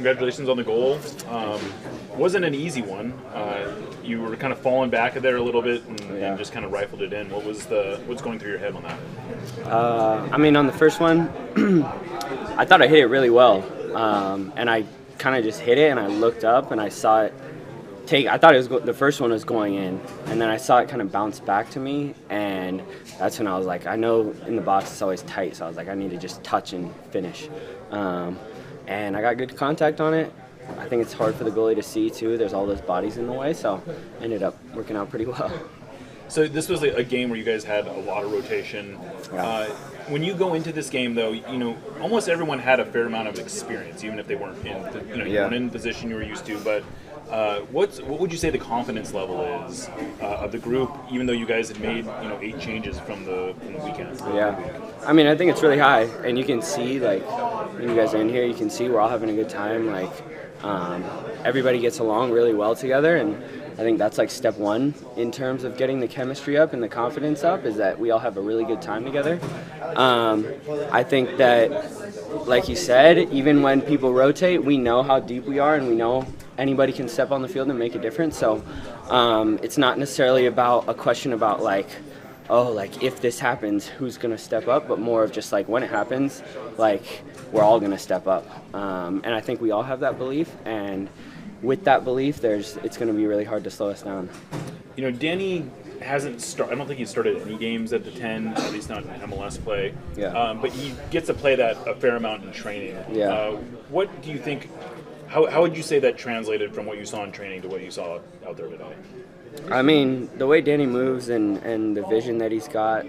congratulations on the goal. Wasn't an easy one. You were kind of falling back there a little bit and just kind of rifled it in. What's going through your head on that? I mean, on the first one, I thought I hit it really well, and I kind of just hit it, and I looked up and I saw it take. I thought the first one was going in, and then I saw it kind of bounce back to me, and that's when I was like, I know in the box it's always tight, so I was like, I need to just touch and finish, and I got good contact on it. I think it's hard for the goalie to see too. There's all those bodies in the way, so ended up working out pretty well. So this was a game where you guys had a lot of rotation. Yeah. When you go into this game, though, almost everyone had a fair amount of experience, even if they weren't you weren't in the position you were used to. But what would you say the confidence level is of the group, even though you guys had made 8 changes from the weekend? Yeah, I mean, I think it's really high, and you can see when you guys are in here, you can see we're all having a good time. Everybody gets along really well together, and I think that's step one in terms of getting the chemistry up and the confidence up, is that we all have a really good time together. I think that, like you said, even when people rotate, we know how deep we are, and we know anybody can step on the field and make a difference. So it's not necessarily about a question about if this happens, who's going to step up, but more of just when it happens, we're all going to step up. And I think we all have that belief, and with that belief, it's going to be really hard to slow us down. Danny hasn't started. I don't think he's started any games at the 10, at least not in MLS play. Yeah. But he gets to play that a fair amount in training. Yeah. What do you think? How would you say that translated from what you saw in training to what you saw out there today? I mean, the way Danny moves and the vision that he's got,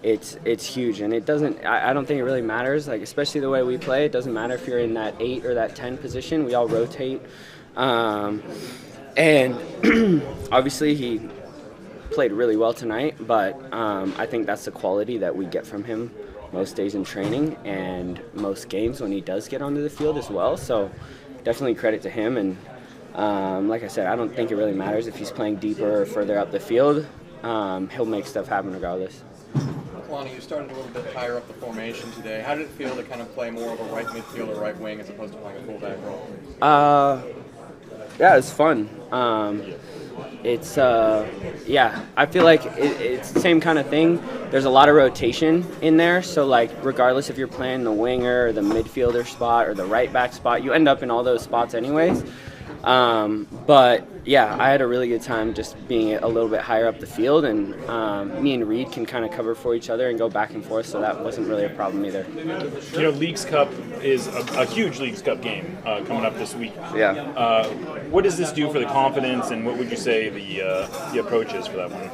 it's huge, and it doesn't. I don't think it really matters. Especially the way we play, it doesn't matter if you're in that 8 or that 10 position. We all rotate, and obviously he played really well tonight. But I think that's the quality that we get from him most days in training and most games when he does get onto the field as well. So definitely credit to him. And like I said, I don't think it really matters if he's playing deeper or further up the field. He'll make stuff happen regardless. Kalani, you started a little bit higher up the formation today. How did it feel to kind of play more of a right midfield or right wing as opposed to playing a fullback role? Yeah, it's fun. I feel like it's the same kind of thing. There's a lot of rotation in there, so regardless if you're playing the winger or the midfielder spot or the right back spot, you end up in all those spots anyways. But yeah, I had a really good time just being a little bit higher up the field, and me and Reed can kind of cover for each other and go back and forth, so that wasn't really a problem either. Leagues Cup is a huge Leagues Cup game coming up this week. Yeah. What does this do for the confidence, and what would you say the approach is for that one?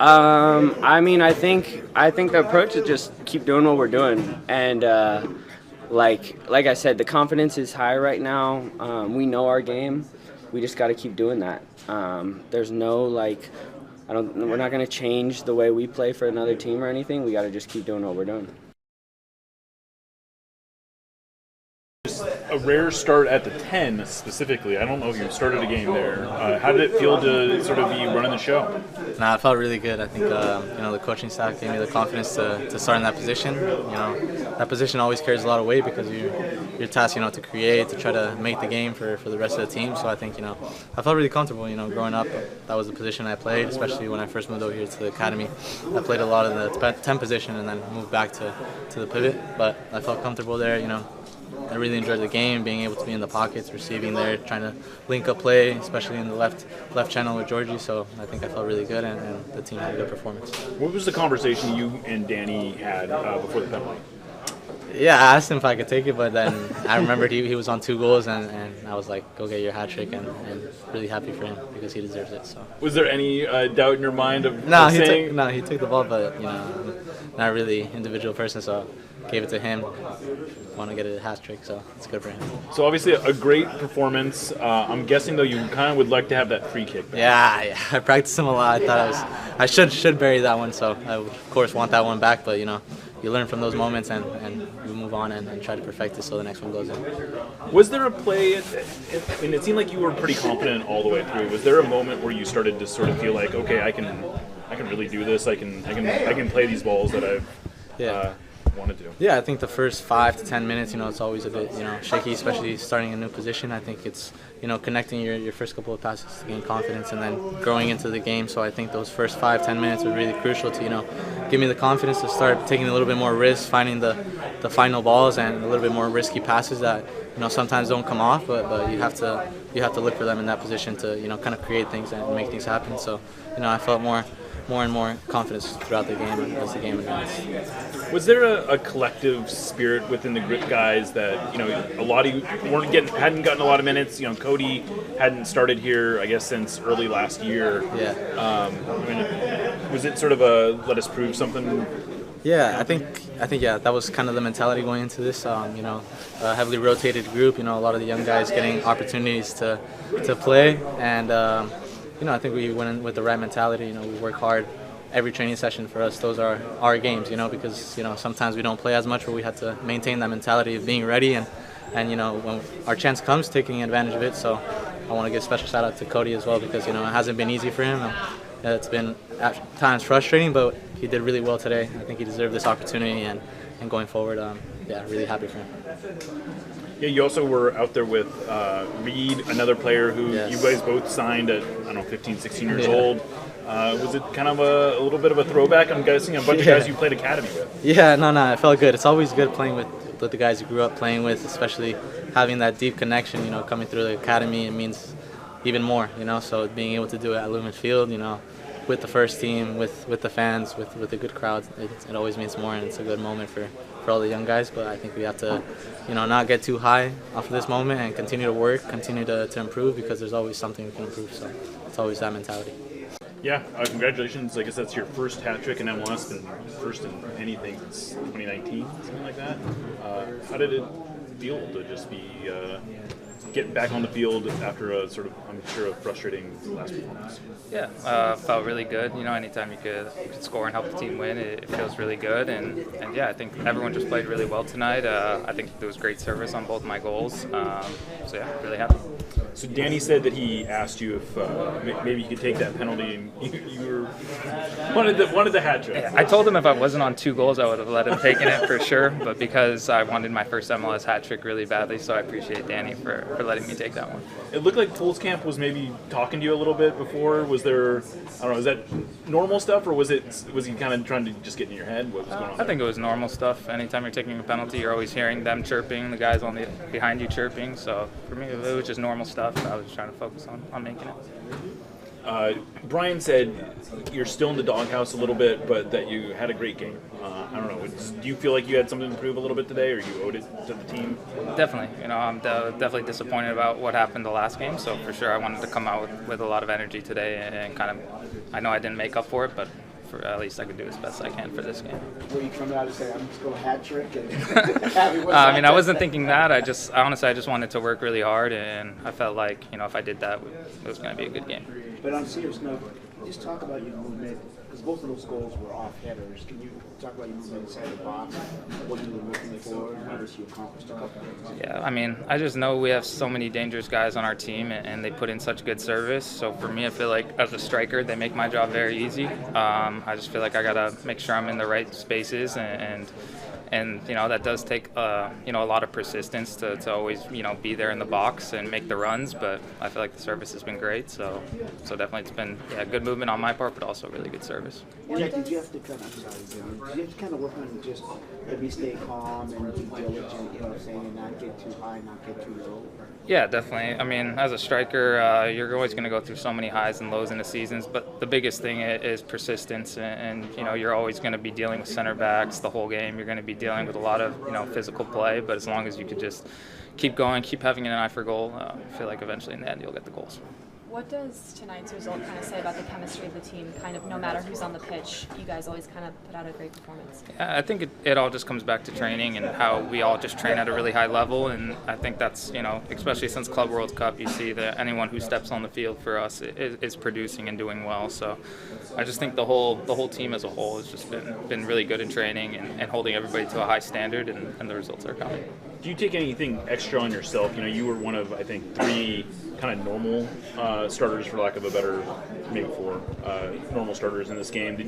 I mean, I think the approach is just keep doing what we're doing, and like I said, the confidence is high right now. We know our game. We just got to keep doing that. There's no we're not going to change the way we play for another team or anything. We got to just keep doing what we're doing. A rare start at the 10 specifically. I don't know if you started a game there. How did it feel to sort of be running the show? Nah, it felt really good. I think the coaching staff gave me the confidence to start in that position. That position always carries a lot of weight because you're tasked, to create, to try to make the game for the rest of the team. So I think, I felt really comfortable. Growing up, that was the position I played, especially when I first moved over here to the academy. I played a lot of the 10 position and then moved back to the pivot. But I felt comfortable there. I really enjoyed the game, being able to be in the pockets, receiving there, trying to link up play, especially in the left channel with Georgie. So I think I felt really good, and the team had a good performance. What was the conversation you and Danny had before the penalty? Yeah, I asked him if I could take it, but then I remembered he was on 2 goals, and I was like, go get your hat trick, and really happy for him because he deserves it. So. Was there any doubt in your mind of saying? He took the ball, but I'm not really an individual person, so gave it to him. Want to get a hat trick, so it's good for him. So obviously a great performance. I'm guessing though you kind of would like to have that free kick back. Yeah, I practiced him a lot. I thought I should bury that one, so I would, of course, want that one back. But you learn from those moments and you move on and try to perfect it so the next one goes in. Was there a play? It seemed like you were pretty confident all the way through. Was there a moment where you started to sort of feel like, okay, I can really do this. I can play these balls that I've. Yeah. wanted to. Yeah, I think the first 5 to 10 minutes, it's always a bit, shaky, especially starting a new position. I think it's, connecting your first couple of passes to gain confidence and then growing into the game. So I think those first 5-10 minutes were really crucial to, give me the confidence to start taking a little bit more risks, finding the final balls and a little bit more risky passes that, sometimes don't come off, but you have to look for them in that position to, kind of create things and make things happen. So, I felt more and more confidence throughout the game as the game advanced. Was there a collective spirit within the group guys that a lot of you hadn't gotten a lot of minutes? Cody hadn't started here, I guess, since early last year. Yeah. Was it sort of a let us prove something? Yeah, I think yeah, that was kind of the mentality going into this. A heavily rotated group. A lot of the young guys getting opportunities to play, and I think we went in with the right mentality. We work hard every training session. For us, those are our games. Because sometimes we don't play as much, but we have to maintain that mentality of being ready and when our chance comes, taking advantage of it. So I want to give a special shout out to Cody as well because it hasn't been easy for him. It's been at times frustrating, but he did really well today. I think he deserved this opportunity, and going forward, really happy for him. Yeah, you also were out there with Reed, another player who Yes. you guys both signed at, 15, 16 years old. Was it kind of a little bit of a throwback? I'm guessing a bunch of guys you played academy with. Yeah, no, it felt good. It's always good playing with the guys you grew up playing with, especially having that deep connection, coming through the academy. It means even more, so being able to do it at Lumen Field, with the first team, with the fans, with a good crowd, it always means more, and it's a good moment for all the young guys. But I think we have to, not get too high off of this moment and continue to work, continue to improve, because there's always something we can improve. So it's always that mentality. Yeah, congratulations. I guess that's your first hat trick in MLS and first in anything since 2019, something like that. How did it feel to just be getting back on the field after a sort of, I'm sure, a frustrating last performance? Yeah, felt really good. Anytime you could score and help the team win, it feels really good. And yeah, I think everyone just played really well tonight. I think there was great service on both my goals. So yeah, really happy. So Danny said that he asked you if maybe you could take that penalty, and you wanted the hat trick. Yeah, I told him if I wasn't on 2 goals, I would have let him take it for sure. But because I wanted my first MLS hat trick really badly, so I appreciate Danny for letting me take that one. It looked like Fools Camp was maybe talking to you a little bit before. Was there, I don't know, is that normal stuff, or was he kind of trying to just get in your head? What was going on? I think it was normal stuff. Anytime you're taking a penalty, you're always hearing them chirping, the guys behind you chirping. So for me, it was just normal stuff. I was just trying to focus on making it. Brian said you're still in the doghouse a little bit, but that you had a great game. I don't know. Do you feel like you had something to prove a little bit today, or you owed it to the team? Definitely. I'm definitely disappointed about what happened the last game. So for sure, I wanted to come out with a lot of energy today and kind of. I know I didn't make up for it, but at least I could do as best I can for this game. Were you coming out and say, I'm just going hat trick? I wasn't thinking that. Honestly, I just wanted to work really hard, and I felt like, if I did that, it was going to be a good game. But on a serious note, just talk about your movement, because both of those goals were off headers. Can you talk about your movement inside the box, what you were looking for, and obviously you accomplished a couple things? Yeah, I just know we have so many dangerous guys on our team, and they put in such good service. So for me, I feel like as a striker, they make my job very easy. I just feel like I got to make sure I'm in the right spaces, and that does take a lot of persistence to always be there in the box and make the runs. But I feel like the service has been great. So definitely it's been good movement on my part, but also really good service. Jack, did you have to kind of work on just maybe stay calm and be diligent, and not get too high, not get too low? Yeah, definitely. As a striker, you're always going to go through so many highs and lows in the seasons, but the biggest thing is persistence, and you're always going to be dealing with center backs the whole game. You're going to be dealing with a lot of physical play, but as long as you could just keep going, keep having an eye for goal, I feel like eventually in the end you'll get the goals. What does tonight's result kind of say about the chemistry of the team? Kind of no matter who's on the pitch, you guys always kind of put out a great performance. Yeah, I think it all just comes back to training and how we all just train at a really high level, and I think that's, especially since Club World Cup, you see that anyone who steps on the field for us is producing and doing well. So I just think the whole team as a whole has just been really good in training and holding everybody to a high standard, and the results are coming. Do you take anything extra on yourself? You were one of, I think, 3 kind of normal starters, for lack of a better, maybe 4 normal starters in this game. Do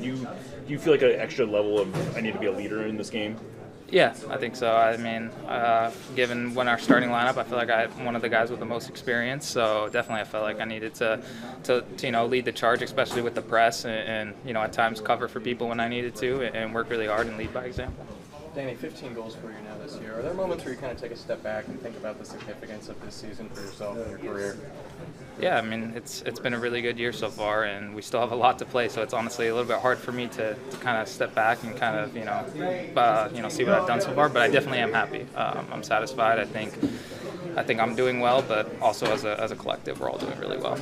you feel like an extra level of I need to be a leader in this game? Yeah, I think so. I mean, given when our starting lineup, I feel like I'm one of the guys with the most experience. So definitely, I felt like I needed to lead the charge, especially with the press, and at times cover for people when I needed to, and work really hard and lead by example. Danny, 15 goals for you now this year. Are there moments where you kind of take a step back and think about the significance of this season for yourself and your career? Yeah, I mean, it's been a really good year so far, and we still have a lot to play. So it's honestly a little bit hard for me to kind of step back and kind of see what I've done so far. But I definitely am happy. I'm satisfied. I think I'm doing well, but also as a collective, we're all doing really well.